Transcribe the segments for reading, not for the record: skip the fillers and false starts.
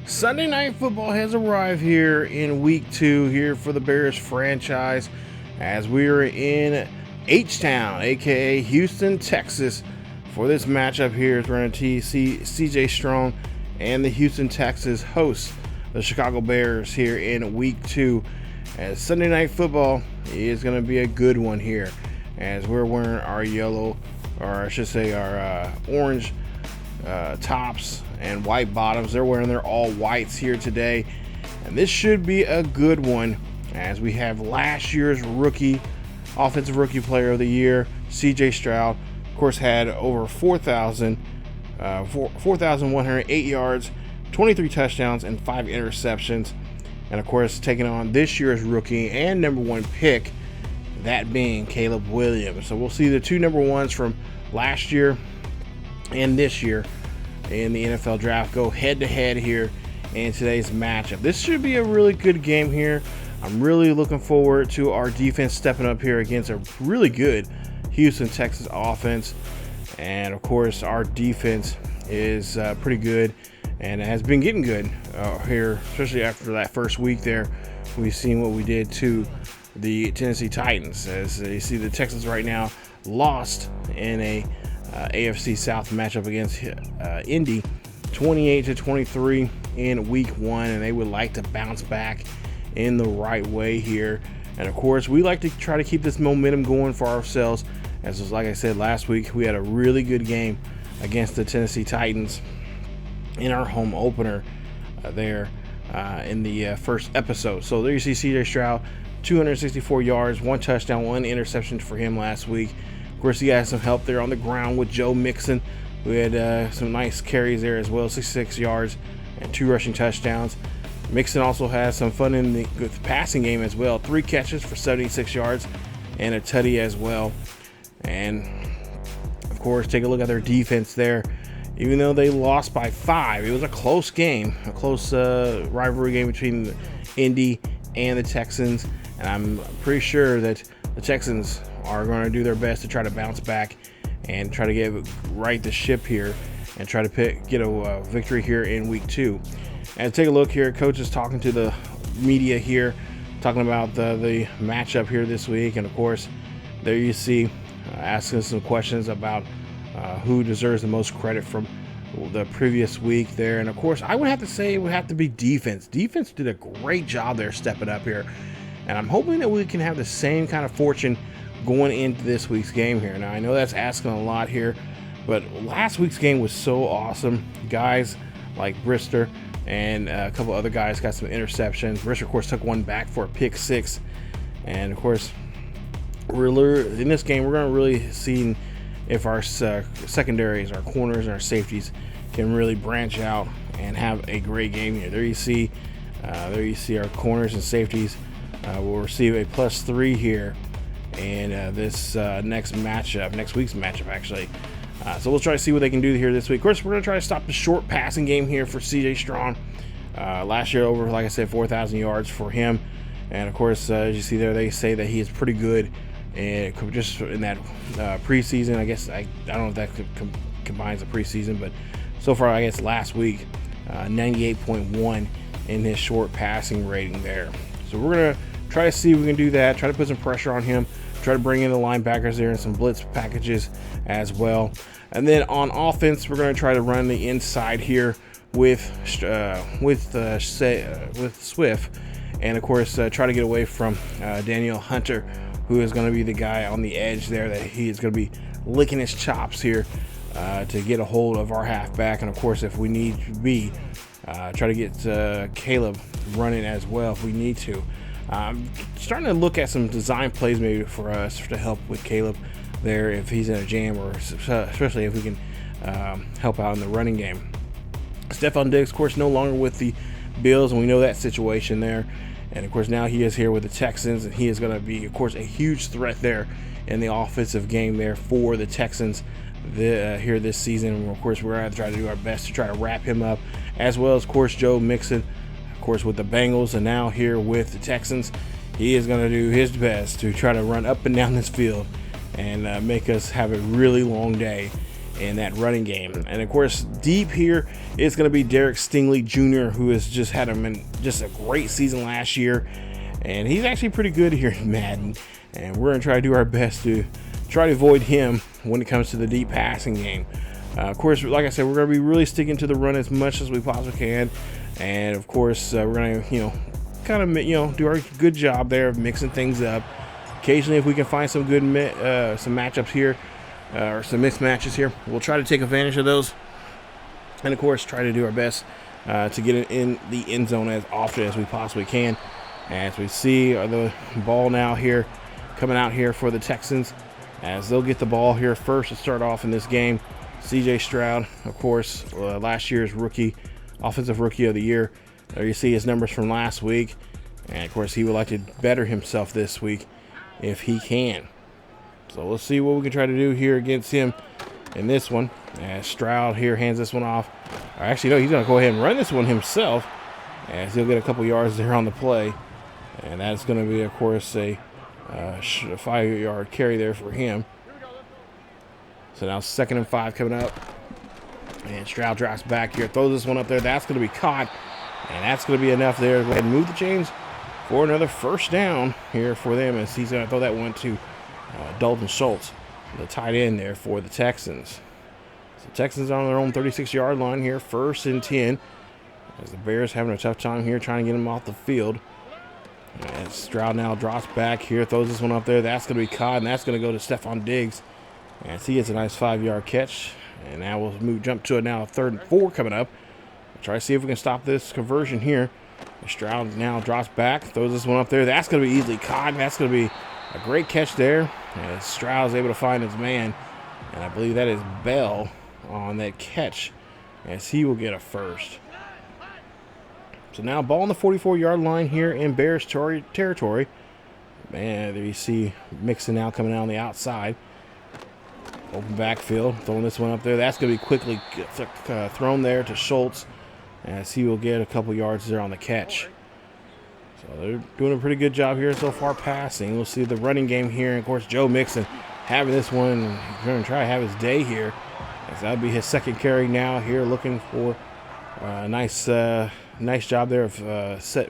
Sunday Night Football has arrived here in week 2 here for the Bears franchise as we are in H-Town, aka Houston, Texas, for this matchup here. We're going to see CJ Stroud and the Houston Texans host the Chicago Bears here in week 2. As Sunday Night Football is going to be a good one here as we're wearing our yellow, or I should say our orange tops and white bottoms. They're wearing their all whites here today, and this should be a good one as we have last year's offensive rookie player of the year, CJ Stroud. Of course, had over 4,108 yards, 23 touchdowns, and 5 interceptions. And of course, taking on this year's rookie and number 1 pick, that being Caleb Williams. So we'll see the two number 1s from last year and this year in the NFL draft go head to head here in today's matchup. This should be a really good game here. I'm really looking forward to our defense stepping up here against a really good Houston Texans offense. And of course, our defense is pretty good and has been getting good here, especially after that first week there. We've seen what we did to the Tennessee Titans. As you see, the Texans right now lost in a AFC South matchup against Indy 28-23 in week 1, and they would like to bounce back in the right way here. And of course, we like to try to keep this momentum going for ourselves, as was, like I said last week, we had a really good game against the Tennessee Titans in our home opener there in the first episode. So there you see CJ Stroud, 264 yards, 1 touchdown, 1 interception for him last week. Of course, he had some help there on the ground with Joe Mixon, who had some nice carries there as well, 66 yards and 2 rushing touchdowns. Mixon also has some fun in the passing game as well, 3 catches for 76 yards and a tutty as well. And of course, take a look at their defense there. Even though they lost by 5, it was a close game, a close rivalry game between Indy and the Texans. And I'm pretty sure that the Texans are going to do their best to try to bounce back and try to right the ship here and try to get a victory here in week 2. And take a look here, coach is talking to the media here, talking about the matchup here this week. And of course, there you see asking some questions about who deserves the most credit from the previous week there. And of course, I would have to say it would have to be defense. Defense did a great job there stepping up here. And I'm hoping that we can have the same kind of fortune going into this week's game here. Now, I know that's asking a lot here, but last week's game was so awesome. Guys like Brisker and a couple other guys got some interceptions. Brisker, of course, took one back for a pick 6. And of course, in this game, we're going to really see if our secondaries, our corners, and our safeties can really branch out and have a great game here. There you see our corners and safeties will receive a +3 here in this next week's matchup actually. So we'll try to see what they can do here this week. Of course, we're going to try to stop the short passing game here for CJ Stroud. Last year, over, like I said, 4,000 yards for him. And of course, as you see there, they say that he is pretty good. And just in that preseason, I guess, I don't know if that combines the preseason, but so far, I guess last week, 98.1 in his short passing rating there. So we're going to try to see if we can do that, try to put some pressure on him, try to bring in the linebackers there and some blitz packages as well. And then on offense, we're going to try to run the inside here with Swift, and of course try to get away from Daniel Hunter, who is going to be the guy on the edge there that he is going to be licking his chops here to get a hold of our halfback. And of course, if we need to be, try to get Caleb running as well if we need to. Starting to look at some design plays maybe for us to help with Caleb there if he's in a jam, or especially if we can help out in the running game. Stefon Diggs, of course, no longer with the Bills, and we know that situation there. And of course, now he is here with the Texans, and he is going to be, of course, a huge threat there in the offensive game there for the Texans here this season. And of course, we're going to try to do our best to try to wrap him up, as well as, of course, Joe Mixon, of course, with the Bengals, and now here with the Texans. He is going to do his best to try to run up and down this field and make us have a really long day in that running game. And of course, deep here is going to be Derek Stingley Jr., who has just had just a great season last year, and he's actually pretty good here in Madden. And we're going to try to do our best to try to avoid him when it comes to the deep passing game. Of course, like I said, we're going to be really sticking to the run as much as we possibly can, and of course, we're going to kind of do our good job there of mixing things up. Occasionally, if we can find some good some matchups here, or some mixed matches here, we'll try to take advantage of those, and of course try to do our best to get it in the end zone as often as we possibly can. As we see the ball now here coming out here for the Texans, as they'll get the ball here first to start off in this game. CJ Stroud, of course, last year's offensive rookie of the year. There you see his numbers from last week, and of course he would like to better himself this week if he can. So let's see what we can try to do here against him in this one. As Stroud here hands this one off. Or actually, no, he's going to go ahead and run this one himself, as he'll get a couple yards there on the play. And that's going to be, of course, a 5-yard carry there for him. So now 2nd and 5 coming up. And Stroud drops back here, throws this one up there. That's going to be caught. And that's going to be enough there to go ahead and move the chains for another first down here for them, as he's going to throw that one to Dalton Schultz, the tight end there for the Texans. So Texans are on their own 36-yard line here, 1st and 10, as the Bears having a tough time here trying to get him off the field. And Stroud now drops back here, throws this one up there. That's going to be caught, and that's going to go to Stephon Diggs. And he gets a nice 5-yard catch. And now we'll jump to it now, 3rd and 4 coming up. We'll try to see if we can stop this conversion here. Stroud now drops back, throws this one up there. That's going to be easily caught. That's going to be a great catch there. As Stroud is able to find his man. And I believe that is Bell on that catch, as he will get a first. So now ball on the 44-yard line here in Bears territory. Man, there you see Mixon now coming out on the outside. Open backfield, throwing this one up there. That's going to be quickly thrown there to Schultz, as he will get a couple yards there on the catch. So they're doing a pretty good job here so far passing. We'll see the running game here. And of course, Joe Mixon having this one. He's going to try to have his day here, as that'll be his 2nd carry now here, looking for a nice job there of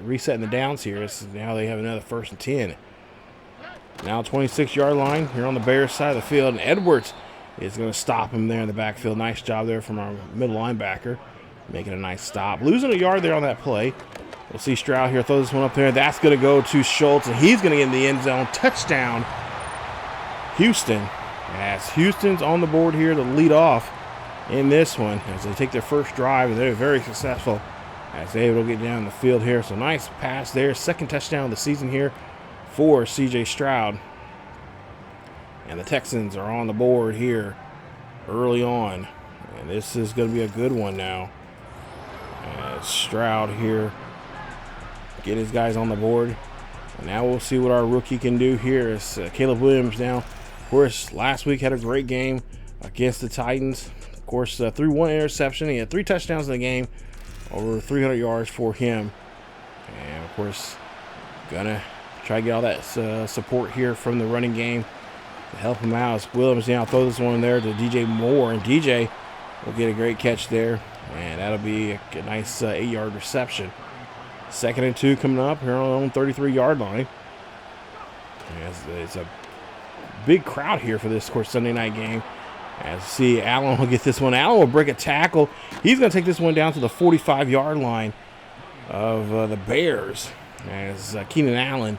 resetting the downs here. So now they have another 1st and 10. Now 26-yard line here on the Bears side of the field, and Edwards is going to stop him there in the backfield. Nice job there from our middle linebacker, making a nice stop. Losing a yard there on that play. We'll see Stroud here throw this one up there. That's going to go to Schultz, and he's going to get in the end zone. Touchdown, Houston. As Houston's on the board here to lead off in this one, as they take their first drive, and they're very successful as they're able to get down the field here. So nice pass there. 2nd touchdown of the season here for CJ Stroud. And the Texans are on the board here early on. And this is going to be a good one now. As Stroud here get his guys on the board. And now we'll see what our rookie can do here. It's Caleb Williams now. Of course, last week had a great game against the Titans. Of course, threw 1 interception. He had 3 touchdowns in the game. Over 300 yards for him. And, of course, gonna try to get all that support here from the running game to help him out. As Williams now throws this one there to DJ Moore, and DJ will get a great catch there, and that'll be a nice 8-yard reception. 2nd and 2 coming up here on our own 33-yard line. It's a big crowd here for this, of course, Sunday night game. As you see, Allen will get this one. Allen will break a tackle. He's going to take this one down to the 45-yard line of the Bears. As Keenan Allen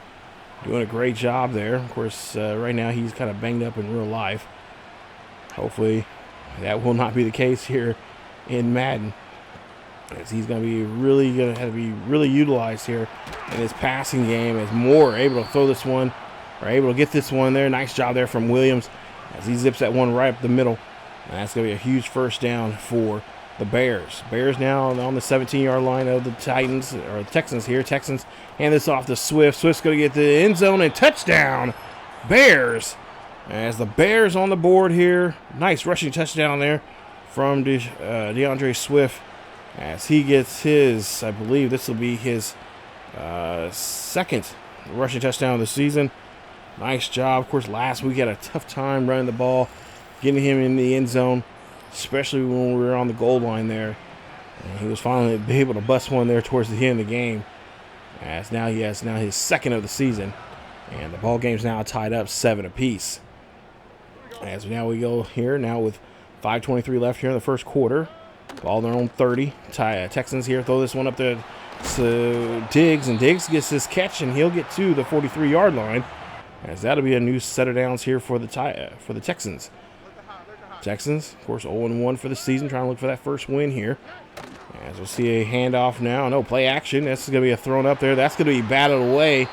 doing a great job there. Of course, right now he's kind of banged up in real life. Hopefully that will not be the case here in Madden, as he's going to have to be really utilized here in his passing game, as Moore able to throw this one, or able to get this one there. Nice job there from Williams, as he zips that one right up the middle. And that's going to be a huge first down for the Bears. Bears now on the 17-yard line of the Titans, or the Texans here. Texans hand this off to Swift. Swift's going to get the end zone, and touchdown, Bears. As the Bears on the board here. Nice rushing touchdown there from DeAndre Swift, as he gets his, I believe this will be his 2nd rushing touchdown of the season. Nice job. Of course, last week he had a tough time running the ball, getting him in the end zone. especially when we were on the goal line there. And he was finally able to bust one there towards the end of the game. As now he has his second of the season. And the ball game's now tied up 7 apiece. As now we go here now with 5:23 left here in the first quarter. Ball on their own 30. Texans here throw this one up there to Diggs, and Diggs gets this catch, and he'll get to the 43-yard line. As that'll be a new set of downs here for the Texans. Texans, of course, 0-1 for the season, trying to look for that first win here. As we'll see a handoff now. No, play action. That's going to be a thrown up there. That's going to be batted away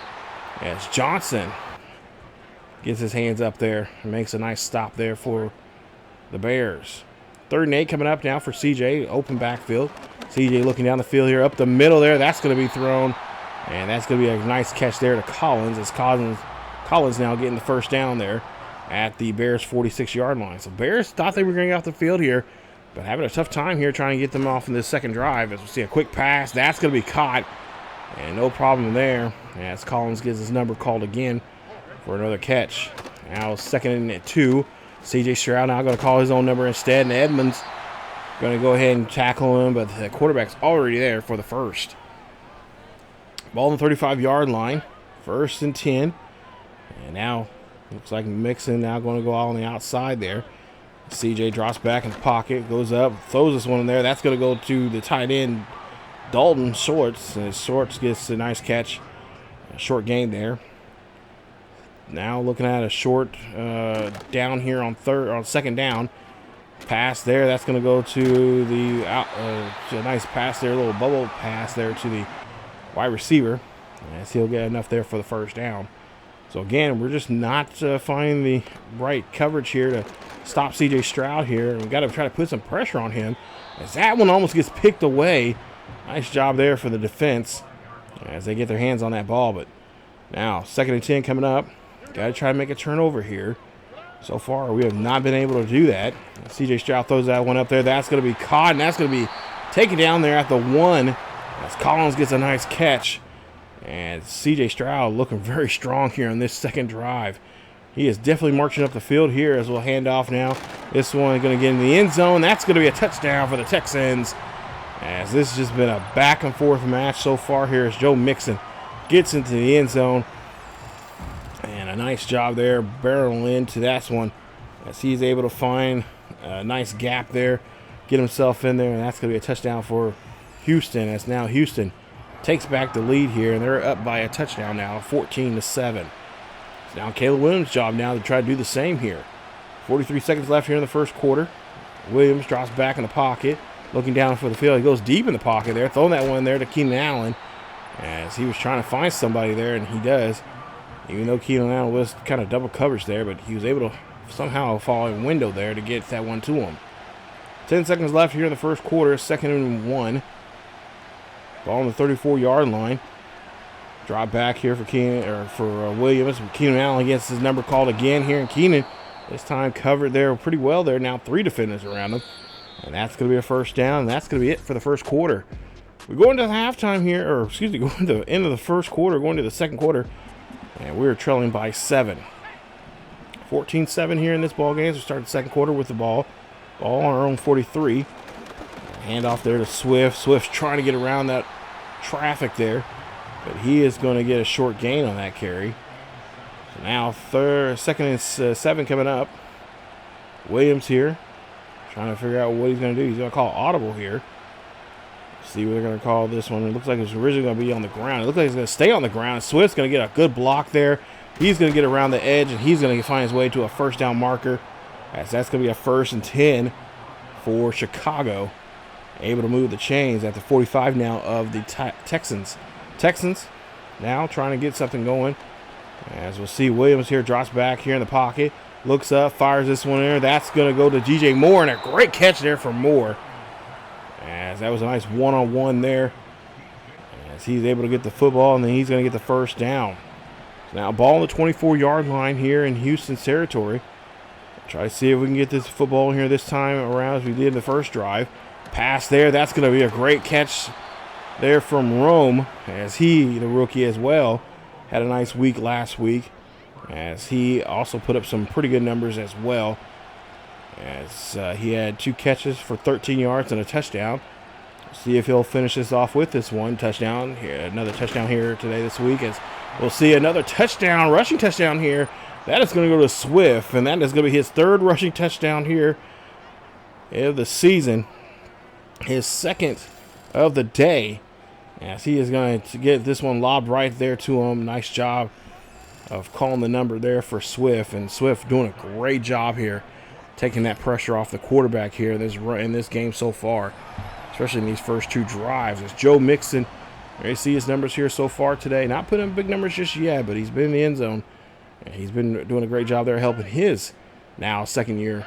as Johnson gets his hands up there and makes a nice stop there for the Bears. 3rd and 8 coming up now for CJ. Open backfield. CJ looking down the field here. Up the middle there. That's going to be thrown. And that's going to be a nice catch there to Collins. As Collins now getting the first down there at the Bears' 46-yard line. So Bears thought they were going to get off the field here, but having a tough time here trying to get them off in this second drive. As we see a quick pass. That's going to be caught. And no problem there as Collins gets his number called again for another catch. Now 2nd and 2. CJ Stroud now going to call his own number instead. And Edmonds going to go ahead and tackle him, but the quarterback's already there for the first. Ball on the 35-yard line. 1st and 10. And now looks like Mixon now going to go out on the outside there. CJ drops back in the pocket, goes up, throws this one in there. That's going to go to the tight end, Dalton Shorts. And Shorts gets a nice catch. A short gain there. Now looking at a short down here on 2nd down. Pass there. That's going to go to the a nice pass there, a little bubble pass there to the wide receiver. As he'll get enough there for the first down. So again, we're just not finding the right coverage here to stop CJ Stroud here. And we've got to try to put some pressure on him. As that one almost gets picked away. Nice job there for the defense as they get their hands on that ball. But now 2nd and 10 coming up. Got to try to make a turnover here. So far, we have not been able to do that. CJ Stroud throws that one up there. That's going to be caught, and that's going to be taken down there at the 1 as Collins gets a nice catch. And CJ Stroud looking very strong here on this second drive. He is definitely marching up the field here as we'll hand off now. This one going to get in the end zone. That's going to be a touchdown for the Texans. As this has just been a back and forth match so far here as Joe Mixon gets into the end zone. And a nice job there barreling into that one as he's able to find a nice gap there, get himself in there, and that's going to be a touchdown for Houston. As now Houston takes back the lead here, and they're up by a touchdown now, 14-7. It's now Caleb Williams' job now to try to do the same here. 43 seconds left here in the first quarter. Williams drops back in the pocket, looking down for the field. He goes deep in the pocket there, throwing that one there to Keenan Allen as he was trying to find somebody there, and he does. Even though Keenan Allen was kind of double coverage there, but he was able to somehow fall in window there to get that one to him. 10 seconds left here in the first quarter, 2nd and 1. Ball on the 34-yard line. Drop back here for Williams. Keenan Allen gets his number called again here, and Keenan this time covered there pretty well there. Now 3 defenders around him, and that's going to be a first down. And that's going to be it for the first quarter. We go into the halftime here, or excuse me, going to the end of the first quarter, going to the second quarter. And we're trailing by 7. 14-7 here in this ball game. So we start the second quarter with the ball. Ball on our own 43. Hand off there to Swift. Swift's trying to get around that traffic there. But he is going to get a short gain on that carry. So now 2nd and 7 coming up. Williams here. Trying to figure out what he's going to do. He's going to call audible here. See what they're going to call this one. It looks like it's originally going to be on the ground. It looks like it's going to stay on the ground. Swift's going to get a good block there. He's going to get around the edge, and he's going to find his way to a first down marker. As that's going to be a 1st and 10 for Chicago. Able to move the chains at the 45 now of the Texans. Texans now trying to get something going. As we'll see, Williams here drops back here in the pocket. Looks up, fires this one in there. That's going to go to DJ Moore, and a great catch there from Moore. As that was a nice one-on-one there. As he's able to get the football, and then he's going to get the first down. So now ball on the 24-yard line here in Houston's territory. Try to see if we can get this football here this time around as we did in the first drive. Pass there. That's going to be a great catch there from Rome, as he, the rookie as well, had a nice week last week, as he also put up some pretty good numbers as well. as he had 2 catches for 13 yards and a touchdown. See if he'll finish this off with this one touchdown here. Another touchdown here today this week, as we'll see another touchdown, rushing touchdown here. That is going to go to Swift, and that is going to be his 3rd rushing touchdown here of the season. His 2nd of the day, as he is going to get this one lobbed right there to him. Nice job of calling the number there for Swift, and Swift doing a great job here, taking that pressure off the quarterback here in this game so far, especially in these first 2 drives. As Joe Mixon, there you see his numbers here so far today. Not putting big numbers just yet, but he's been in the end zone. And he's been doing a great job there helping his now 2nd-year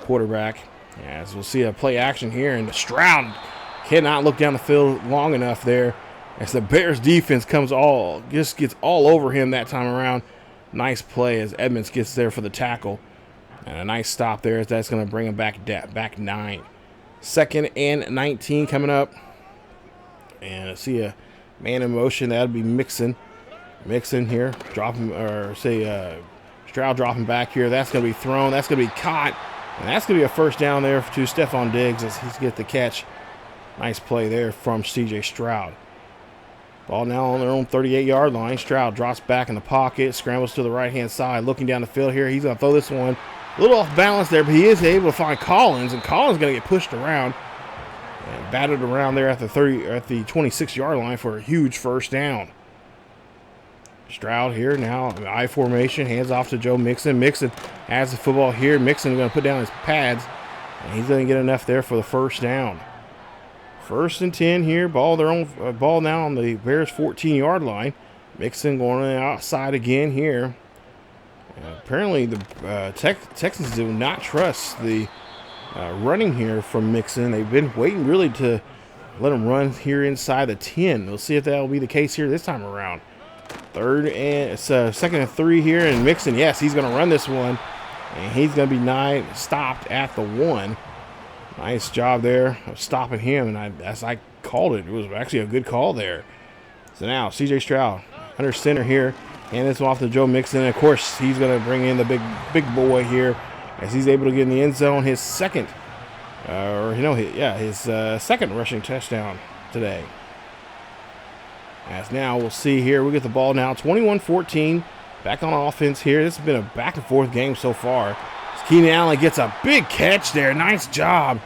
quarterback. As we'll see a play action here, and Stroud cannot look down the field long enough there, as the Bears defense gets all over him that time around. Nice play as Edmonds gets there for the tackle, and a nice stop there, as that's going to bring him back 9. 2nd and 19 coming up, and I see a man in motion. That'll be Mixon here, Stroud dropping back here. That's going to be thrown. That's going to be caught, and that's going to be a first down there to Stephon Diggs as he's get the catch. Nice play there from CJ Stroud. Ball now on their own 38-yard line. Stroud drops back in the pocket, scrambles to the right-hand side, looking down the field here. He's going to throw this one a little off balance there, but he is able to find Collins, and Collins is going to get pushed around and battered around there at the 26-yard line for a huge first down. Stroud here now, I formation, hands off to Joe Mixon. Mixon has the football here. Mixon is going to put down his pads, and he's going to get enough there for the first down. 1st and 10 here. Ball now on the Bears 14-yard line. Mixon going on the outside again here. Apparently the Texans do not trust the running here from Mixon. They've been waiting really to let him run here inside the 10. We'll see if that will be the case here this time around. 2nd and 3 here, and Mixon, yes, he's going to run this one, and he's going to be stopped at the 1. Nice job there of stopping him, and as I called it was actually a good call there. So now CJ Stroud under center here, and this one off to Joe Mixon. And of course, he's going to bring in the big boy here as he's able to get in the end zone. His 2nd, his 2nd rushing touchdown today. As now we'll see here, we get the ball now 21-14, back on offense here. This has been a back and forth game so far. Keenan Allen gets a big catch there. Nice job.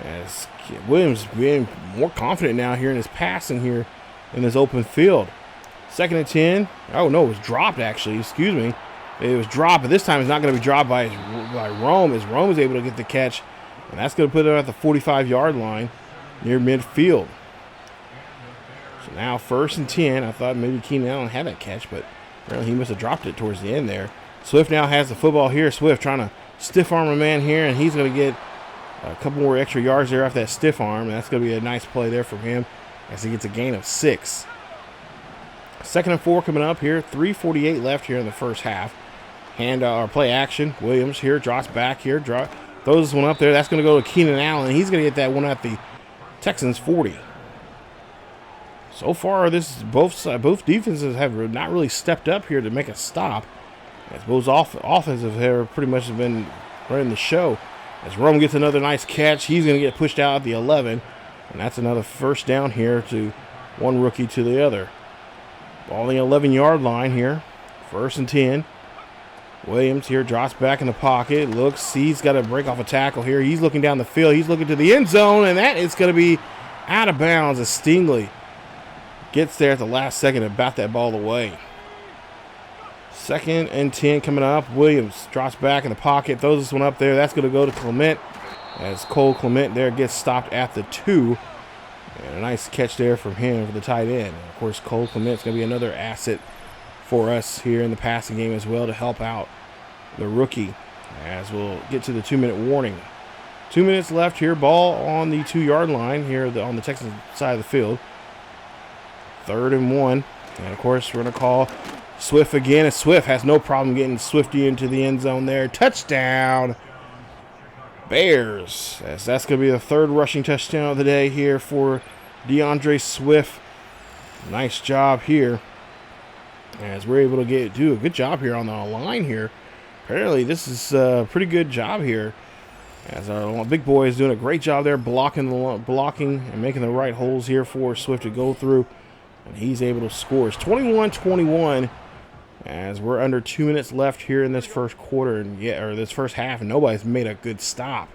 As Williams being more confident now here in his passing here in this open field. 2nd and 10. Oh, no, it was dropped actually. Excuse me. It was dropped, but this time it's not going to be dropped by Rome, as Rome is able to get the catch. And that's going to put him at the 45-yard line near midfield. So now 1st and 10. I thought maybe Keenan Allen had that catch, but apparently he must have dropped it towards the end there. Swift now has the football here. Swift trying to stiff arm a man here, and he's going to get a couple more extra yards there off that stiff arm, and that's going to be a nice play there from him as he gets a gain of 6. 2nd and 4 coming up here. 3:48 left here in the first half. Play action. Williams here drops back here, throws this one up there. That's going to go to Keenan Allen. He's going to get that one at the Texans 40. So far, both defenses have not really stepped up here to make a stop. As both offensive have pretty much been running the show. As Rome gets another nice catch, he's going to get pushed out at the 11. And that's another first down here to one rookie to the other. Ball on the 11-yard line here. 1st and 10. Williams here drops back in the pocket. Looks, he's got to break off a tackle here. He's looking down the field. He's looking to the end zone, and that is going to be out of bounds as Stingley gets there at the last second to bat that ball away. 2nd and 10 coming up. Williams drops back in the pocket, throws this one up there. That's going to go to Clement as Cole Clement there gets stopped at the 2. And a nice catch there from him for the tight end. And of course, Cole Clement's going to be another asset for us here in the passing game as well to help out the rookie as we'll get to the 2-minute warning. 2 minutes left here. Ball on the 2-yard line here on the Texans side of the field. 3rd and 1. And of course, we're going to call Swift again, and Swift has no problem getting Swifty into the end zone there. Touchdown, Bears. As that's going to be the 3rd rushing touchdown of the day here for DeAndre Swift. Nice job here. As we're able to do a good job here on the line here. Apparently, this is a pretty good job here As our big boy is doing a great job there, blocking and making the right holes here for Swift to go through. And he's able to score. It's 21-21 as we're under 2 minutes left here in this first quarter, and this first half, and nobody's made a good stop.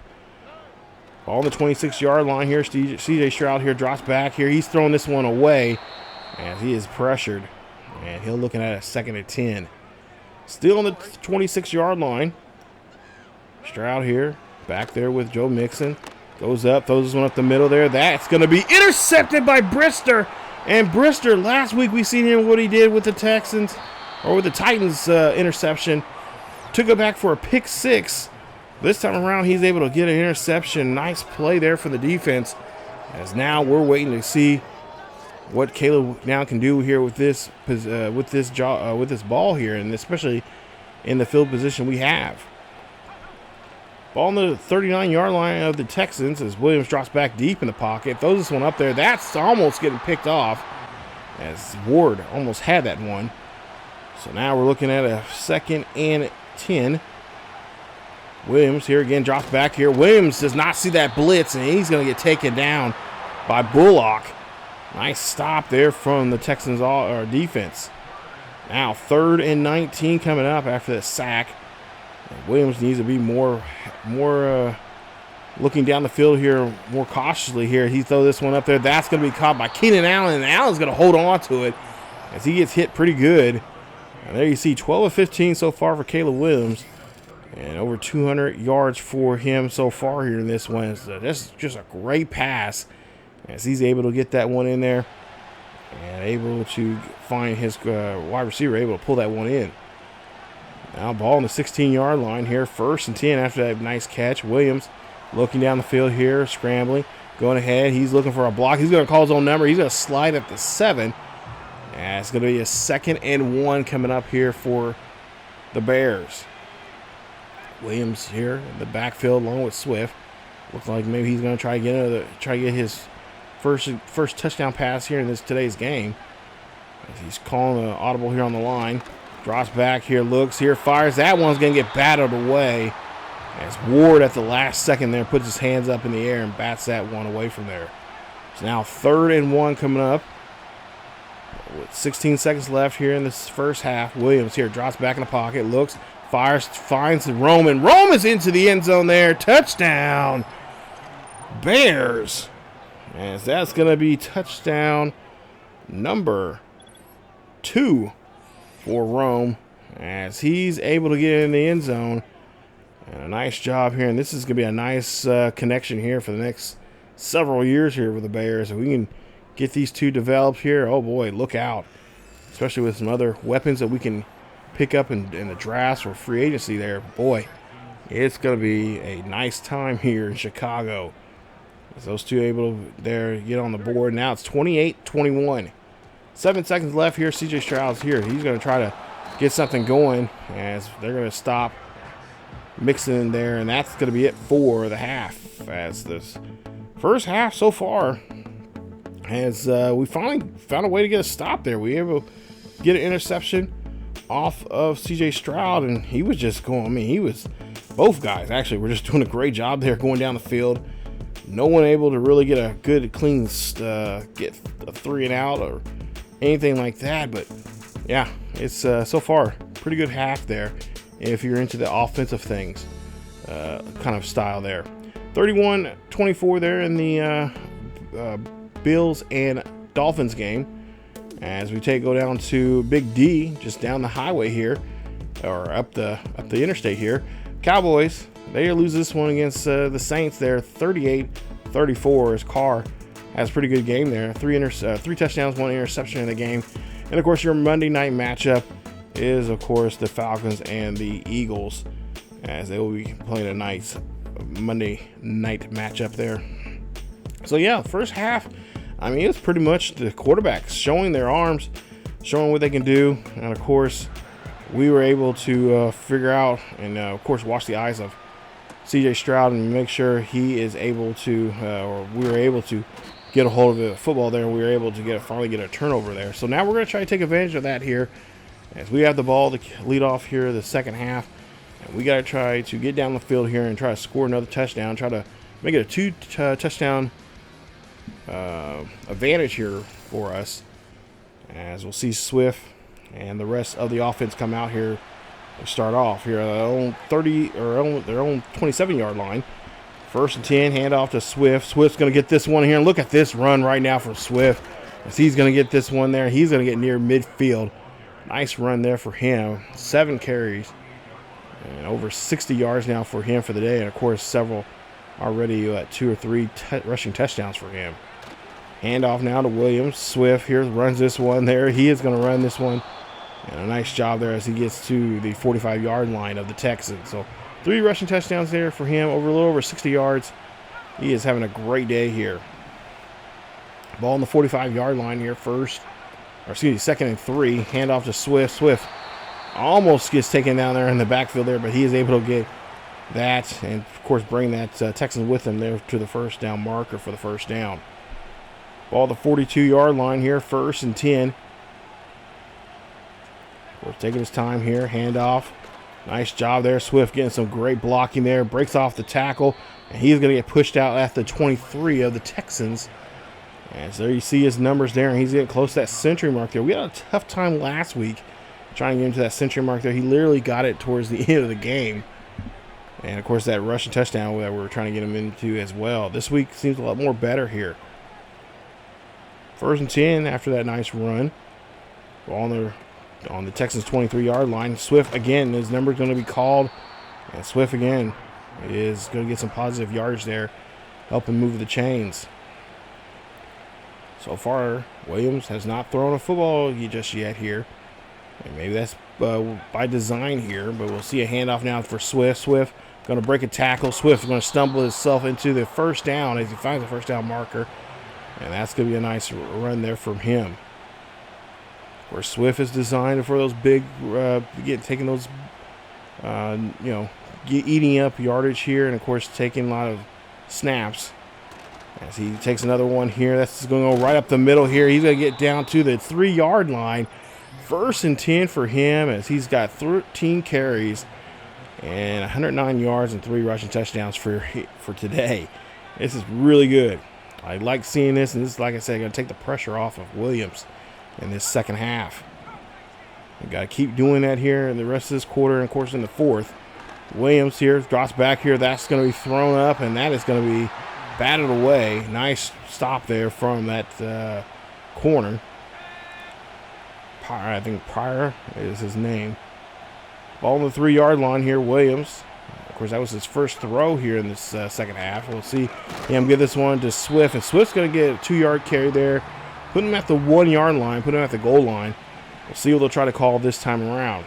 Ball on the 26-yard line here. CJ Stroud here drops back here. He's throwing this one away as he is pressured, and he'll looking at a 2nd and 10. Still on the 26-yard line. Stroud here, back there with Joe Mixon. Goes up, throws this one up the middle there. That's going to be intercepted by Brisker. And Brisker, last week we seen him what he did with the Texans, or with the Titans interception. Took it back for a pick 6. This time around, he's able to get an interception. Nice play there for the defense. As now we're waiting to see what Caleb now can do here with this ball here, and especially in the field position we have. Ball on the 39-yard line of the Texans as Williams drops back deep in the pocket. Throws this one up there. That's almost getting picked off as Ward almost had that one. So now we're looking at a 2nd and 10. Williams here again drops back here. Williams does not see that blitz, and he's going to get taken down by Bullock. Nice stop there from the Texans defense. Now 3rd and 19 coming up after the sack. Williams needs to be more looking down the field here, more cautiously here. He throws this one up there. That's going to be caught by Keenan Allen, and Allen's going to hold on to it as he gets hit pretty good. And there you see 12 of 15 so far for Caleb Williams, and over 200 yards for him so far here in this one. So that's just a great pass as he's able to get that one in there and able to find his wide receiver, able to pull that one in. Now ball on the 16-yard line here, 1st and 10 after that nice catch. Williams looking down the field here, scrambling, going ahead. He's looking for a block. He's going to call his own number. He's going to slide at the 7. And it's going to be a 2nd and 1 coming up here for the Bears. Williams here in the backfield along with Swift. Looks like maybe he's going to try to get his first touchdown pass here in today's game. As he's calling an audible here on the line. Drops back here, looks here, fires. That one's going to get batted away. As Ward at the last second there puts his hands up in the air and bats that one away from there. It's now 3rd and 1 coming up. With 16 seconds left here in this first half. Williams here drops back in the pocket, looks, fires, finds Roman. Roman's into the end zone there. Touchdown, Bears. As that's going to be touchdown number 2 for Rome, as he's able to get in the end zone. And a nice job here, and this is going to be a nice connection here for the next several years here with the Bears. If we can get these two developed here, oh boy, look out. Especially with some other weapons that we can pick up in the drafts or free agency there. Boy, it's going to be a nice time here in Chicago. As those two able to there get on the board. Now it's 28-21. 7 seconds left here. CJ Stroud's here. He's going to try to get something going as they're going to stop Mixon in there, and that's going to be it for the half. As this first half so far has we finally found a way to get a stop there. We were able to get an interception off of CJ Stroud, and he was just going, I mean, both guys actually were just doing a great job there going down the field. No one able to really get a good, clean, get a 3 and out or anything like that. But yeah, it's so far pretty good half there if you're into the offensive things kind of style there. 31-24 there in the Bills and Dolphins game. As we go down to Big D, just down the highway here, or up the interstate here. Cowboys, they lose this one against the Saints there, 38-34. As Carr has a pretty good game there, 3 touchdowns, 1 interception in the game. And of course, your Monday night matchup is of course the Falcons and the Eagles, as they will be playing a nice Monday night matchup there. So yeah, first half, I mean, it's pretty much the quarterbacks showing their arms, showing what they can do. And of course, we were able to figure out and of course watch the eyes of CJ Stroud and make sure he is able to, or we were able to get a hold of the football there. And we were able to finally get a turnover there. So now we're going to try to take advantage of that here as we have the ball to lead off here the second half. And we got to try to get down the field here and try to score another touchdown. Try to make it a 2 touchdown advantage here for us. As we'll see Swift and the rest of the offense come out here and start off here at their own 30 or their own 27-yard line. 1st and 10, handoff to Swift. Swift's going to get this one here. And look at this run right now from Swift. As he's going to get this one there. He's going to get near midfield. Nice run there for him. 7 carries. And over 60 yards now for him for the day. And, of course, several already 2 or 3 rushing touchdowns for him. Handoff now to Williams. Swift here runs this one there. He is going to run this one. And a nice job there as he gets to the 45-yard line of the Texans. So 3 rushing touchdowns there for him, over a little over 60 yards. He is having a great day here. Ball on the 45-yard line here first. Or excuse me, 2nd and 3. Handoff to Swift. Swift almost gets taken down there in the backfield there, but he is able to get that and, of course, bring that Texans with him there to the first down marker for the first down. Ball on the 42-yard line here, 1st and 10. Of course, taking his time here. Handoff. Nice job there. Swift getting some great blocking there. Breaks off the tackle. And he's going to get pushed out at the 23 of the Texans. And so there you see his numbers there. And he's getting close to that century mark there. We had a tough time last week trying to get into that century mark there. He literally got it towards the end of the game. And, of course, that rushing touchdown that we were trying to get him into as well. This week seems a lot more better here. 1st and 10 after that nice run. Ball on the Texans' 23-yard line. Swift, again, his number is going to be called. And Swift, again, is going to get some positive yardage there, helping move the chains. So far, Williams has not thrown a football just yet here. And maybe that's by design here, but we'll see a handoff now for Swift. Swift going to break a tackle. Swift going to stumble himself into the first down as he finds the first down marker. And that's going to be a nice run there from him. Of course, Swift is designed for those big, taking those, eating up yardage here, and of course taking a lot of snaps. As he takes another one here, that's going to go right up the middle here. He's going to get down to the 3-yard line. 1st and 10 for him as he's got 13 carries and 109 yards and 3 rushing touchdowns for today. This is really good. I like seeing this, and this is, like I said, going to take the pressure off of Williams in this second half. We got to keep doing that here in the rest of this quarter, and of course in the fourth. Williams here drops back here. That's going to be thrown up, and that is going to be batted away. Nice stop there from that corner. I think Pryor is his name. Ball on the 3-yard line here, Williams. Of course, that was his first throw here in this second half. We'll see him give this one to Swift, and Swift's going to get a 2-yard carry there. Put him at the 1-yard line, put him at the goal line. We'll see what they'll try to call this time around.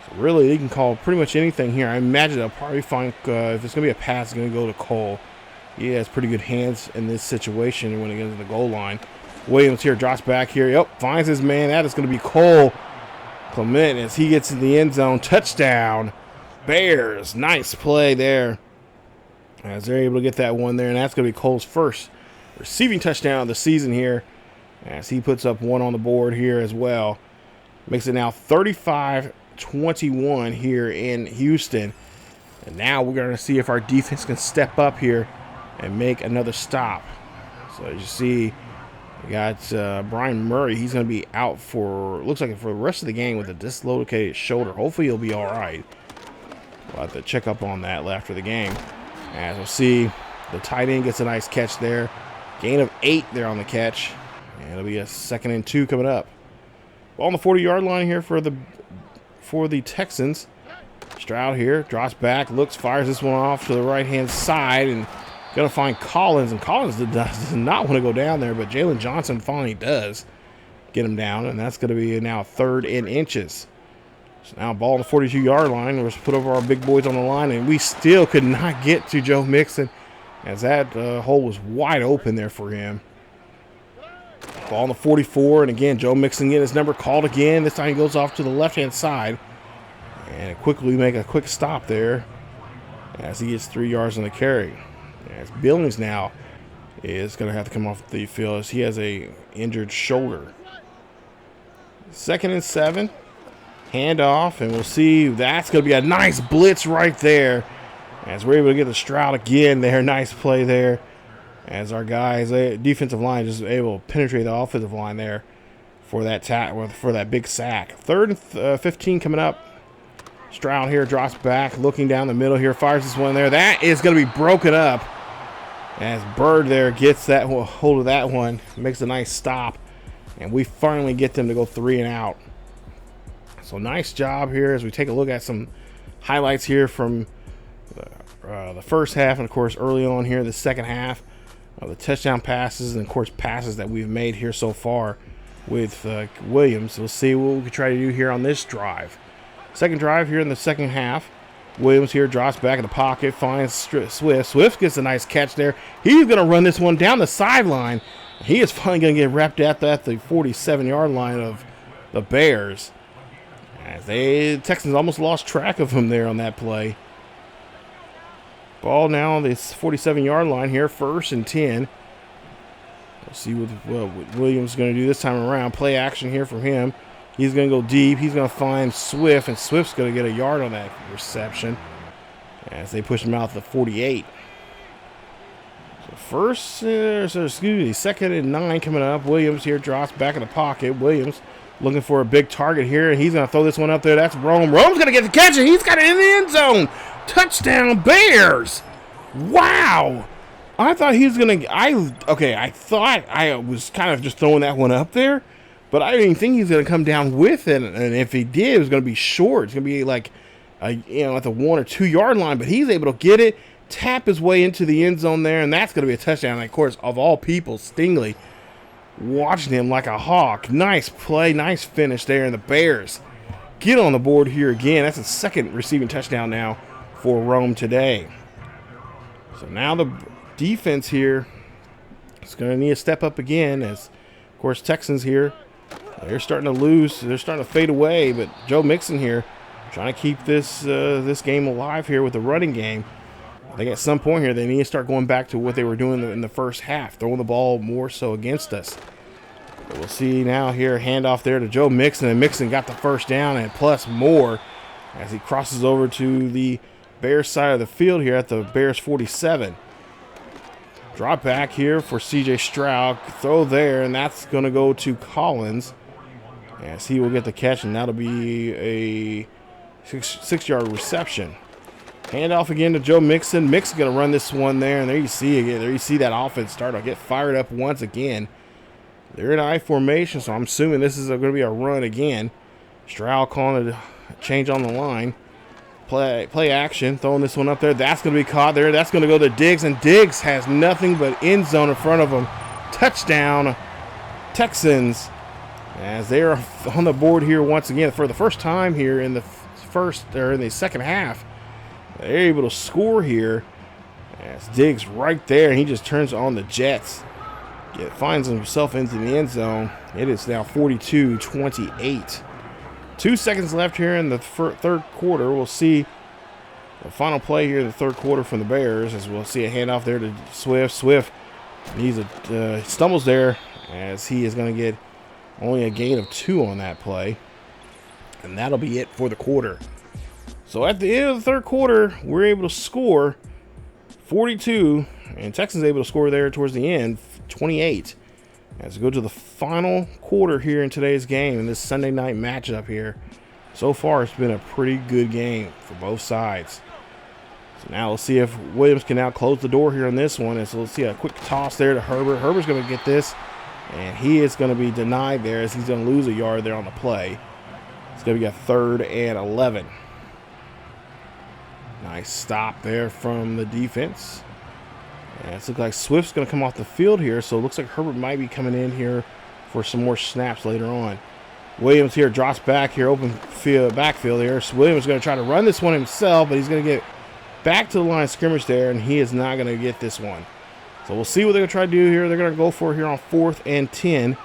So really, they can call pretty much anything here. I imagine they'll probably find, if it's going to be a pass, it's going to go to Cole. He has pretty good hands in this situation when he gets to the goal line. Williams here drops back here. Yep, finds his man. That is going to be Cole Clement as he gets in the end zone. Touchdown, Bears. Nice play there as they're able to get that one there. And that's going to be Cole's first receiving touchdown of the season here as he puts up one on the board here as well. Makes it now 35-21 here in Houston. And now we're going to see if our defense can step up here and make another stop. So as you see, we got Brian Murray. He's going to be out for, looks like for the rest of the game with a dislocated shoulder. Hopefully he'll be all right. We'll have to check up on that after the game. As we'll see, the tight end gets a nice catch there. Gain of 8 there on the catch. And it'll be a 2nd and 2 coming up. Ball on the 40-yard line here for the Texans. Stroud here, drops back, looks, fires this one off to the right-hand side, and going to find Collins. And Collins does not want to go down there, but Jalen Johnson finally does get him down, and that's going to be now 3rd and inches. So now ball on the 42-yard line. Let's put over our big boys on the line, and we still could not get to Joe Mixon as that hole was wide open there for him. Ball on the 44, and again, Joe Mixon getting his number called again. This time he goes off to the left-hand side. And quickly make a quick stop there as he gets 3 yards on the carry. As Billings now is going to have to come off the field as he has a injured shoulder. 2nd and 7. Hand off, and we'll see. That's going to be a nice blitz right there. As we're able to get the Stroud again there. Nice play there. As our guys, defensive line, just able to penetrate the offensive line there for that big sack. 3rd and 15 coming up. Stroud here drops back, looking down the middle here, fires this one there. That is going to be broken up. As Bird there gets that hold of that one, makes a nice stop, and we finally get them to go 3 and out. So nice job here as we take a look at some highlights here from the first half, and of course early on here the second half. The touchdown passes and of course passes that we've made here so far with Williams. We'll see what we can try to do here on this drive. Second drive here in the second half. Williams here drops back in the pocket, finds Swift. Swift gets a nice catch there. He's going to run this one down the sideline. He is finally going to get wrapped at the 47-yard line of the Bears. As the Texans almost lost track of him there on that play. Ball now on this 47-yard line here, 1st and 10. We'll see what Williams is going to do this time around. Play action here from him. He's going to go deep. He's going to find Swift, and Swift's going to get a yard on that reception as they push him out to the 48. So 2nd and 9 coming up. Williams here drops back in the pocket. Williams looking for a big target here, and he's going to throw this one up there. That's Rome. Rome's going to get the catch, and he's got it in the end zone. Touchdown, Bears. Wow. I thought he was going to – I thought I was kind of just throwing that one up there, but I didn't think he was going to come down with it, and if he did, it was going to be short. It's going to be like, at the 1 or 2 yard line, but he's able to get it, tap his way into the end zone there, and that's going to be a touchdown. And, of course, of all people, Stingley watching him like a hawk. Nice play, nice finish there, and the Bears get on the board here again. That's the 2nd receiving touchdown now for Rome today. So now the defense here is going to need to step up again as, of course, Texans here, they're starting to lose. They're starting to fade away, but Joe Mixon here trying to keep this game alive here with the running game. I think at some point here they need to start going back to what they were doing in the first half, throwing the ball more so against us. But we'll see now here, handoff there to Joe Mixon, and Mixon got the first down and plus more as he crosses over to the Bears side of the field here at the Bears 47. Drop back here for CJ Stroud, throw there, and that's going to go to Collins as he will get the catch, and that'll be a 6-yard reception. Handoff again to Joe Mixon. Mixon going to run this one there, and there you see again. There you see that offense start to get fired up once again. They're in I formation, so I'm assuming this is going to be a run again. Stroud calling a change on the line. Play action, throwing this one up there. That's going to be caught there. That's going to go to Diggs, and Diggs has nothing but end zone in front of him. Touchdown, Texans, as they are on the board here once again for the first time here in the second half. They're able to score here. As Diggs right there, and he just turns on the Jets. Finds himself into the end zone. It is now 42-28. 2 seconds left here in the third quarter. We'll see the final play here in the third quarter from the Bears, as we'll see a handoff there to Swift. Swift stumbles there as he is going to get only a gain of 2 on that play. And that'll be it for the quarter. So at the end of the third quarter, we're able to score 42, and Texans able to score there towards the end, 28. As we go to the final quarter here in today's game, in this Sunday night matchup here. So far, it's been a pretty good game for both sides. So now let's see if Williams can now close the door here on this one. And so let's see a quick toss there to Herbert. Herbert's going to get this, and he is going to be denied there as he's going to lose a yard there on the play. It's going to be a 3rd and 11. Nice stop there from the defense. And it looks like Swift's going to come off the field here, so it looks like Herbert might be coming in here for some more snaps later on. Williams here drops back here, backfield here. So Williams is going to try to run this one himself, but he's going to get back to the line of scrimmage there, and he is not going to get this one. So we'll see what they're going to try to do here. They're going to go for it here on 4th and 10.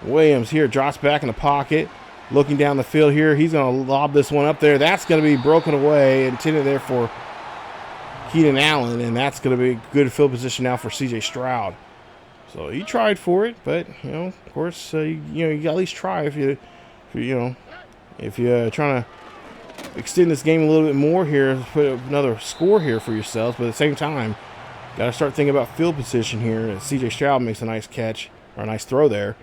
Williams here drops back in the pocket, looking down the field here. He's going to lob this one up there. That's going to be broken away, intended there for Keenan Allen, and that's going to be good field position now for CJ Stroud. So he tried for it, but of course, you got to at least try if you if you're trying to extend this game a little bit more here, put another score here for yourselves, but at the same time, got to start thinking about field position here. CJ Stroud makes a nice catch, or a nice throw there,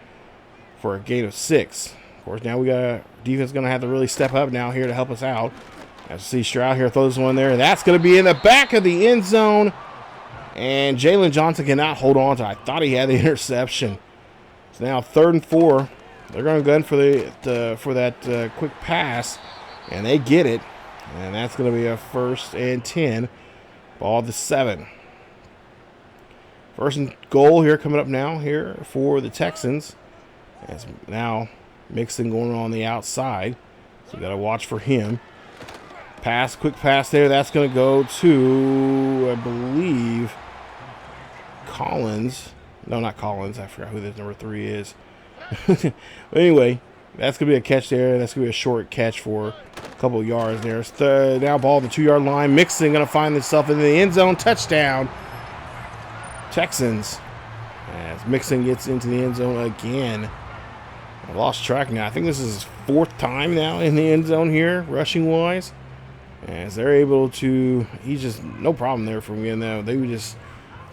for a gain of 6. Of course, now we got defense going to have to really step up now here to help us out. As you see Stroud here throws one there. That's going to be in the back of the end zone. And Jalen Johnson cannot hold on to it. I thought he had the interception. So now 3rd and 4. They're going to gun for that quick pass. And they get it. And that's going to be a 1st and 10. Ball to 7. 1st and goal here coming up now here for the Texans. As now Mixon going on the outside. So we got to watch for him. Pass, quick pass there. That's going to go to, I believe, Collins. No, not Collins. I forgot who this number 3 is. But anyway, that's going to be a catch there. That's going to be a short catch for a couple of yards there. It's now ball at the 2-yard line. Mixon going to find himself in the end zone. Touchdown. Texans. As Mixon gets into the end zone again. I lost track now. I think this is his 4th time now in the end zone here, rushing-wise. As they're able to, he's just no problem there from getting there. They just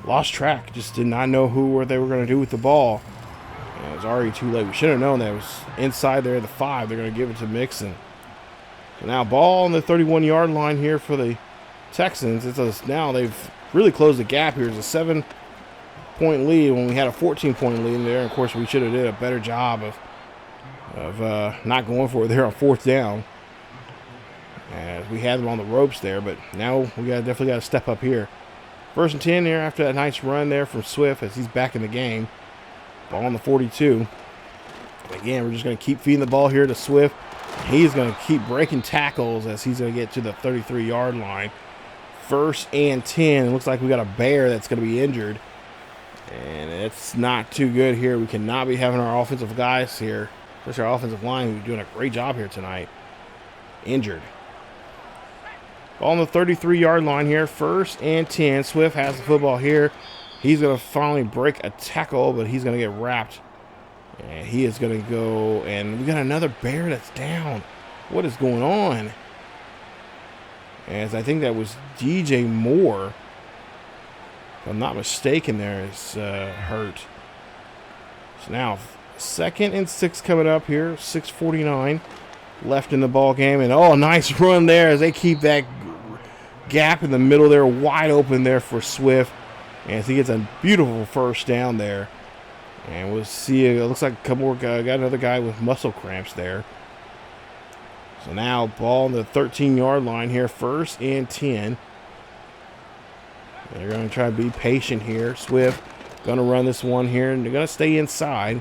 lost track, just did not know what they were going to do with the ball. And it was already too late. We should have known that it was inside there at the 5. They're going to give it to Mixon. So now ball on the 31-yard line here for the Texans. Now they've really closed the gap here. It's a 7-point lead when we had a 14-point lead in there. And of course, we should have did a better job of not going for it there on 4th down. As we had them on the ropes there, but now we definitely got to step up here. 1st and 10 there after that nice run there from Swift as he's back in the game. Ball on the 42. Again, we're just going to keep feeding the ball here to Swift. He's going to keep breaking tackles as he's going to get to the 33-yard line. 1st and 10. It looks like we got a bear that's going to be injured. And it's not too good here. We cannot be having our offensive guys here, especially our offensive line, who's doing a great job here tonight, injured. Ball on the 33-yard line here. 1st and 10. Swift has the football here. He's going to finally break a tackle, but he's going to get wrapped. And he is going to go, and we got another bear that's down. What is going on? As I think that was DJ Moore, if I'm not mistaken, there is hurt. So now 2nd and 6 coming up here. 6:49 left in the ball game, and oh, nice run there as they keep that gap in the middle there wide open there for Swift, and he gets a beautiful 1st down there. And we'll see, it looks like a couple more got another guy with muscle cramps there. So now ball on the 13-yard line here. 1st and 10. They're going to try to be patient here. Swift going to run this one here, and they're going to stay inside.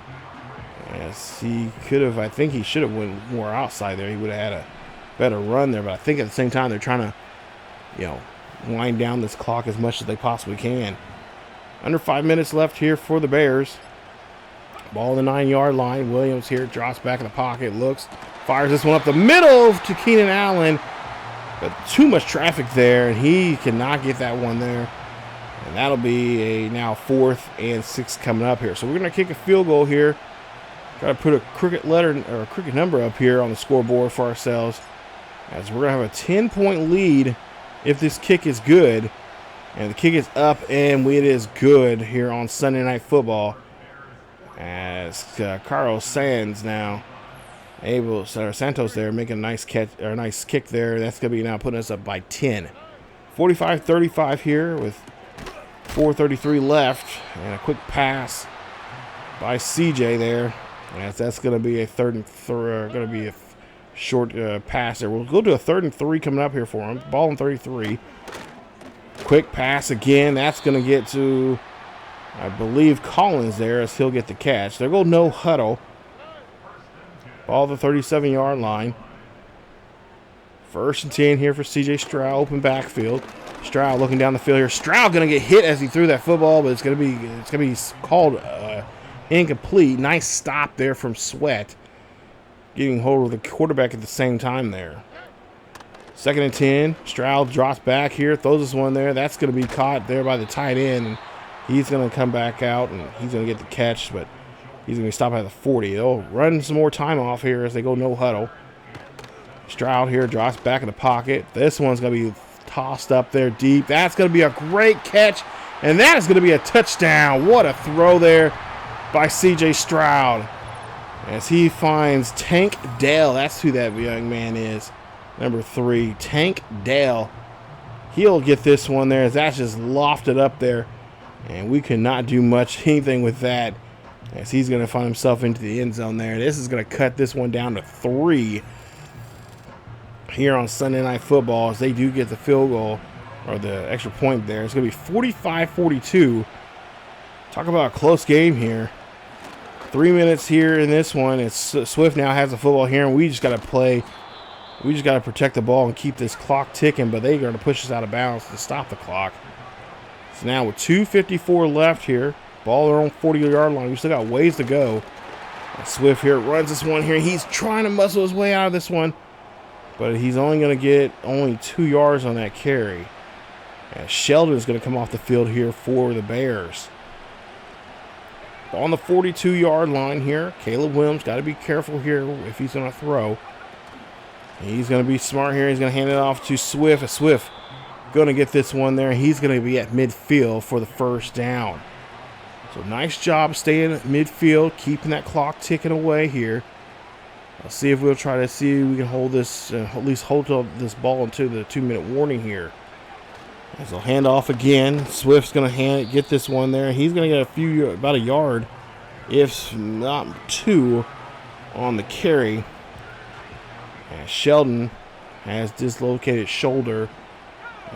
Yes, he could have, I think he should have went more outside there. He would have had a better run there, but I think at the same time they're trying to, wind down this clock as much as they possibly can. Under 5 minutes left here for the Bears. Ball on the 9-yard line. Williams here drops back in the pocket, looks, fires this one up the middle to Keenan Allen. But too much traffic there, and he cannot get that one there. And that'll be a now 4th and 6 coming up here. So we're going to kick a field goal here. Try to put a crooked letter or a crooked number up here on the scoreboard for ourselves, as we're going to have a 10-point lead if this kick is good. And the kick is up, and it is good here on Sunday Night Football. As Carlos Santos now Santos there making a nice catch or a nice kick there. That's going to be now putting us up by 10. 45-35 here with 4:33 left, and a quick pass by CJ there. As that's going to be a going to be a short pass there. We'll go to a 3rd and 3 coming up here for him. Ball on 33. Quick pass again. That's going to get to, I believe, Collins there, as he'll get the catch. There go no huddle. Ball the 37-yard line. 1st and 10 here for CJ Stroud, open backfield. Stroud looking down the field here. Stroud going to get hit as he threw that football, but it's going to be called incomplete. Nice stop there from Sweat, getting hold of the quarterback at the same time there. 2nd and 10. Stroud drops back here, throws this one there. That's going to be caught there by the tight end. And he's going to come back out, and he's going to get the catch, but he's going to be stopped at the 40. They'll run some more time off here as they go no huddle. Stroud here drops back in the pocket. This one's going to be tossed up there deep. That's going to be a great catch, and that is going to be a touchdown. What a throw there by CJ Stroud as he finds Tank Dale. That's who that young man is. Number 3, Tank Dale. He'll get this one there as that's just lofted up there, and we could not do much anything with that as he's going to find himself into the end zone there. This is going to cut this one down to 3 here on Sunday Night Football as they do get the field goal or the extra point there. It's going to be 45-42. Talk about a close game here. 3 minutes here in this one. It's Swift now has the football here, and we just got to play. We just got to protect the ball and keep this clock ticking, but they're going to push us out of bounds to stop the clock. So now with 2:54 left here, ball their own 40-yard line. We still got ways to go. And Swift here runs this one here. He's trying to muscle his way out of this one, but he's only going to get only 2 yards on that carry. And Sheldon is going to come off the field here for the Bears. On the 42-yard line here, Caleb Williams got to be careful here if he's going to throw. He's going to be smart here. He's going to hand it off to Swift. Swift going to get this one there. He's going to be at midfield for the first down. So nice job staying at midfield, keeping that clock ticking away here. Let's see if we'll try to see if we can hold this, at least hold this ball into the 2-minute warning here. As they'll hand off again. Swift's going to get this one there. He's going to get about a yard, if not 2, on the carry. And Sheldon has dislocated shoulder.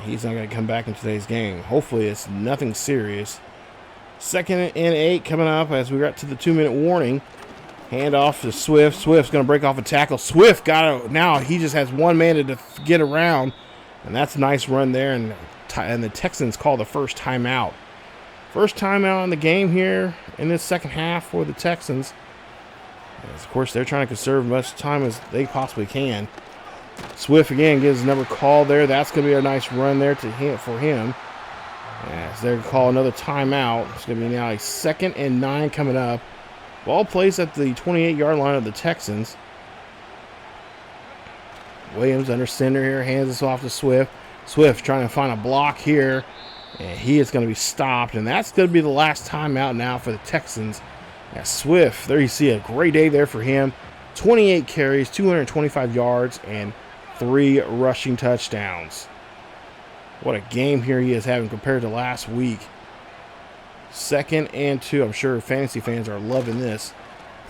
He's not going to come back in today's game. Hopefully it's nothing serious. 2nd and 8 coming up as we got to the 2-minute warning. Hand off to Swift. Swift's going to break off a tackle. Swift got it. Now he just has one man to get around. And that's a nice run there. And the Texans call the first timeout. First timeout in the game here in this second half for the Texans. As of course, they're trying to conserve as much time as they possibly can. Swift again gets his number called there. That's going to be a nice run there for him. As they're going to call another timeout. It's going to be now a 2nd and 9 coming up. Ball placed at the 28-yard line of the Texans. Williams under center here. Hands this off to Swift. Swift trying to find a block here. And he is going to be stopped. And that's going to be the last timeout now for the Texans. As Swift, there you see a great day there for him. 28 carries, 225 yards, and 3 rushing touchdowns. What a game here he is having compared to last week. 2nd and 2. I'm sure fantasy fans are loving this.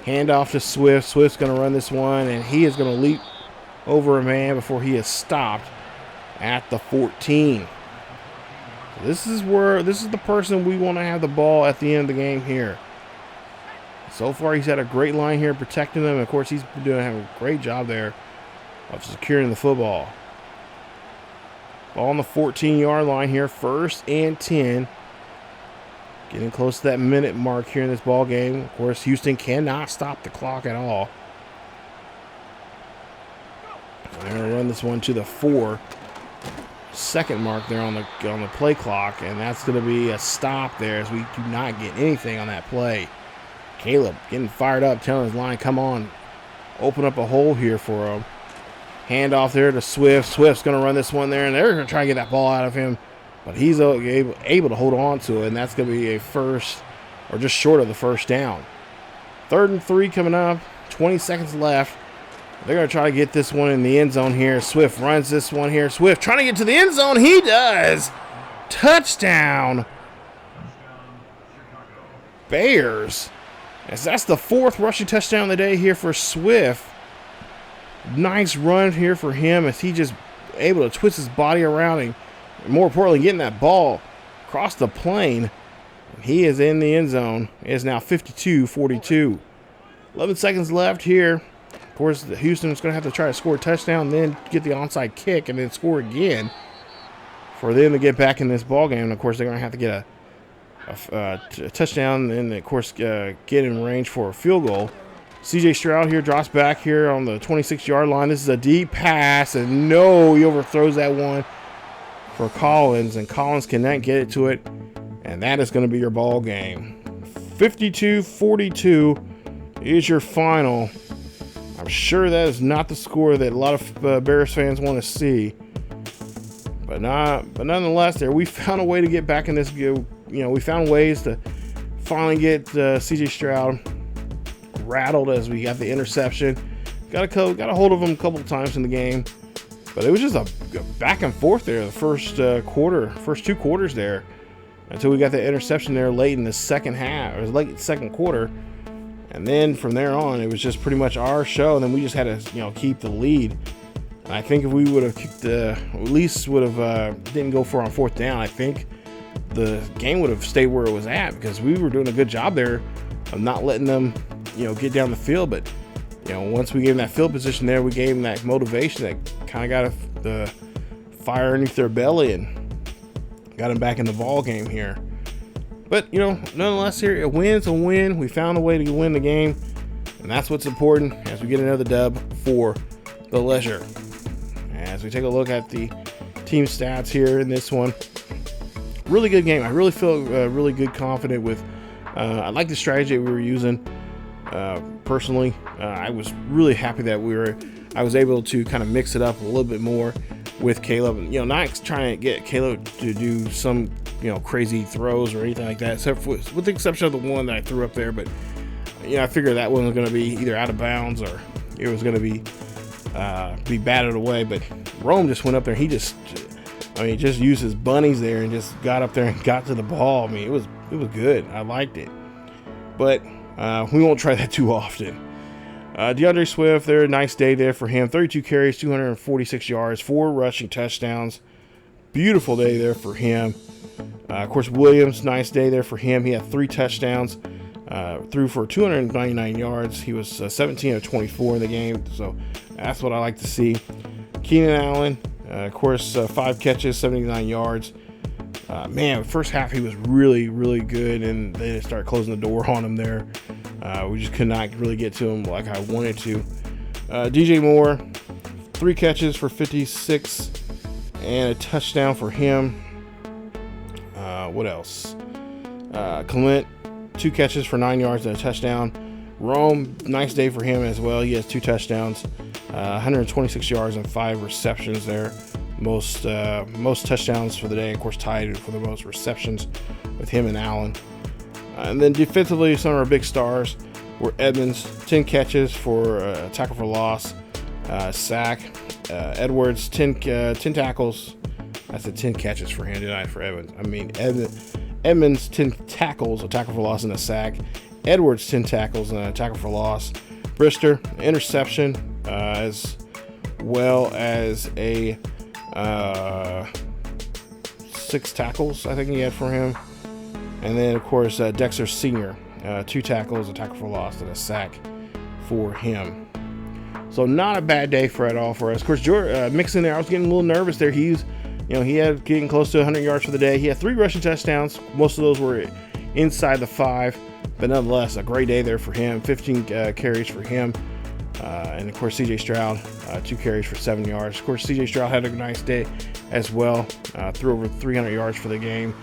Hand off to Swift. Swift's going to run this one, and he is going to leap over a man before he is stopped at the 14. This is the person we want to have the ball at the end of the game here. So far, he's had a great line here protecting them. Of course, he's having a great job there of securing the football. Ball on the 14-yard line here, 1st and 10. Getting close to that minute mark here in this ball game. Of course, Houston cannot stop the clock at all. They're going to run this one to the 4-second mark there on the play clock, and that's going to be a stop there as we do not get anything on that play. Caleb getting fired up, telling his line, come on, open up a hole here for him. Hand off there to Swift. Swift's going to run this one there, and they're going to try to get that ball out of him. But he's able to hold on to it, and that's going to be a first, or just short of the first down. 3rd and 3 coming up, 20 seconds left. They're going to try to get this one in the end zone here. Swift runs this one here. Swift trying to get to the end zone. He does. Touchdown. Bears. As that's the 4th rushing touchdown of the day here for Swift. Nice run here for him as he just able to twist his body around and more importantly getting that ball across the plane. He is in the end zone. It is now 52-42. 11 seconds left here. Of course, Houston is going to have to try to score a touchdown, then get the onside kick, and then score again for them to get back in this ball game. And of course, they're going to have to get a touchdown and, of course, get in range for a field goal. CJ Stroud here drops back here on the 26-yard line. This is a deep pass, and no, he overthrows that one for Collins, and Collins cannot get it to it, and that is going to be your ball game. 52-42 is your final I'm sure that is not the score that a lot of Bears fans want to see. But nonetheless, there we found a way to get back in this. We found ways to finally get CJ Stroud rattled as we got the interception. Got a hold of him a couple of times in the game, but it was just a back and forth there. The first two quarters there, until we got the interception there late in the second half, or late second quarter. And then from there on, it was just pretty much our show. And then we just had to, keep the lead. And I think if we would have kicked at least would have didn't go for on fourth down, I think the game would have stayed where it was at, because we were doing a good job there of not letting them, get down the field. But once we gave them that field position there, we gave them that motivation that kind of got the fire underneath their belly and got them back in the ball game here. But, nonetheless, here, a win's a win. We found a way to win the game, and that's what's important as we get another dub for the Leisure. As we take a look at the team stats here in this one, really good game. I really feel really good, confident with. I like the strategy we were using. Personally, I was really happy that I was able to kind of mix it up a little bit more with Caleb. Not trying to get Caleb to do some crazy throws or anything like that, except with the exception of the one that I threw up there. But I figured that one was going to be either out of bounds or it was going to be batted away. But Rome just went up there. He just used his bunnies there and just got up there and got to the ball. It was good. I liked it, but we won't try that too often. DeAndre Swift there, nice day there for him. 32 carries, 246 yards, 4 rushing touchdowns. Beautiful day there for him. Of course, Williams, nice day there for him. He had 3 touchdowns, threw for 299 yards. He was 17 of 24 in the game, so that's what I like to see. Keenan Allen, of course, 5 catches, 79 yards. First half he was really, really good, and they just started closing the door on him there. We just could not really get to him like I wanted to. DJ Moore, 3 catches for 56 and a touchdown for him. What else? Clement, 2 catches for 9 yards and a touchdown. Rome, nice day for him as well. He has 2 touchdowns, 126 yards and 5 receptions there. Most touchdowns for the day, of course, tied for the most receptions with him and Allen. And then defensively, some of our big stars were Edmonds, 10 catches for a tackle for loss, sack. Edwards, 10 tackles. I said 10 catches for him, didn't I, for Evans? Edmonds, 10 tackles, a tackle for loss and a sack. Edwards, 10 tackles and a tackle for loss. Brisker, interception, as well as a 6 tackles, I think he had for him. And then, of course, Dexter Sr., 2 tackles, a tackle for loss, and a sack for him. So not a bad day at all for us. Of course, Mixon there, I was getting a little nervous there. He had getting close to 100 yards for the day. He had 3 rushing touchdowns. Most of those were inside the 5. But nonetheless, a great day there for him. 15 carries for him. And, of course, CJ Stroud, 2 carries for 7 yards. Of course, CJ Stroud had a nice day as well. Threw over 300 yards for the game.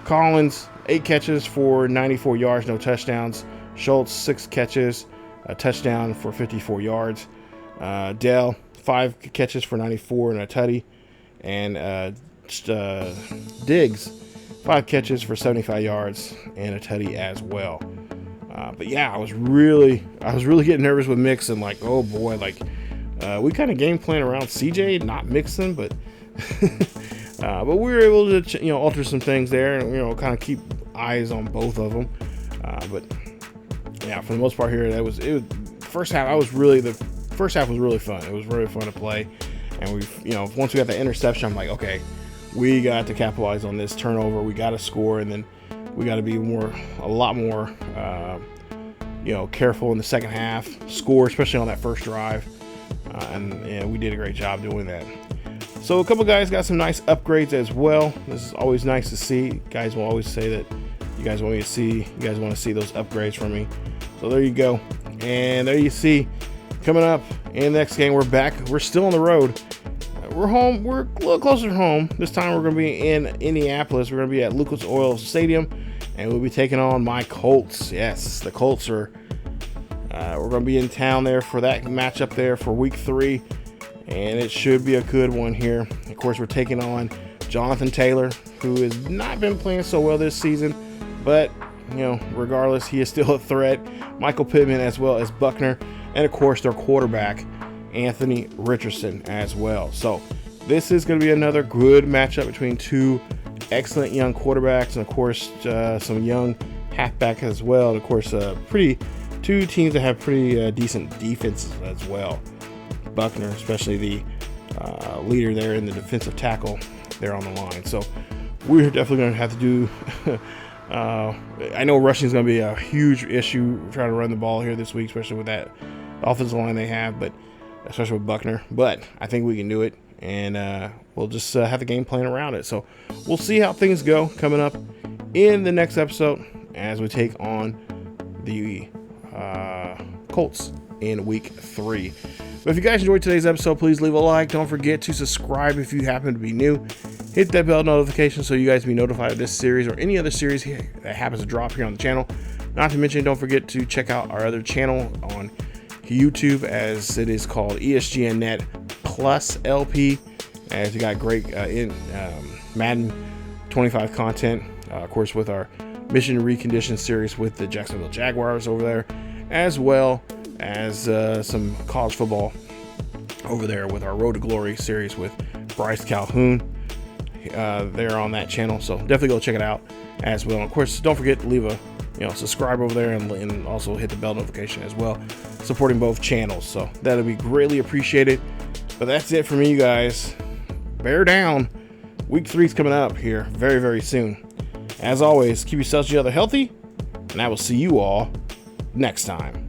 Collins, 8 catches for 94 yards, no touchdowns. Schultz, 6 catches, a touchdown for 54 yards. Dell, 5 catches for 94 and a tutty. And Diggs, 5 catches for 75 yards and a tutty as well. But yeah, I was really getting nervous with Mixon. Like, oh boy, we kind of game plan around CJ, not Mixon, but but we were able to alter some things there, and kind of keep eyes on both of them. But yeah, for the most part here, it was first half. The first half was really fun. It was really fun to play, and once we got the interception, I'm like, okay, we got to capitalize on this turnover. We got to score, and then we got to be a lot more careful in the second half. Score, especially on that first drive, and we did a great job doing that. So a couple guys got some nice upgrades as well. This is always nice to see. Guys will always say that you guys want to see those upgrades from me. So there you go. And there you see, coming up in the next game, we're back. We're still on the road. We're home. We're a little closer to home. This time we're going to be in Indianapolis. We're going to be at Lucas Oil Stadium, and we'll be taking on my Colts. Yes, the Colts are We're going to be in town there for that matchup there for week 3, and it should be a good one here. Of course, we're taking on Jonathan Taylor, who has not been playing so well this season, but regardless, he is still a threat. Michael Pittman as well as Buckner, and of course their quarterback Anthony Richardson as well. So this is going to be another good matchup between two excellent young quarterbacks, and of course some young halfback as well, and of course two teams that have pretty decent defenses as well. Buckner, especially the leader there in the defensive tackle there on the line. So we're definitely going to have to do I know rushing is going to be a huge issue trying to run the ball here this week, especially with that offensive line they have, but especially with Buckner. But I think we can do it, and we'll just have the game plan around it. So we'll see how things go coming up in the next episode as we take on the Colts in week 3. But if you guys enjoyed today's episode, please leave a like. Don't forget to subscribe if you happen to be new. Hit that bell notification so you guys can be notified of this series or any other series that happens to drop here on the channel. Not to mention, don't forget to check out our other channel on YouTube, as it is called ESGNet Plus LP, as we got great Madden 25 content, of course with our Mission Recondition series with the Jacksonville Jaguars over there, as well as some college football over there with our Road to Glory series with Bryce Calhoun there on that channel. So definitely go check it out as well. And of course, don't forget to leave a subscribe over there, and also hit the bell notification as well, supporting both channels. So that'll be greatly appreciated. But that's it for me, you guys. Bear down. Week 3 is coming up here very, very soon. As always, keep yourselves each other healthy, and I will see you all next time.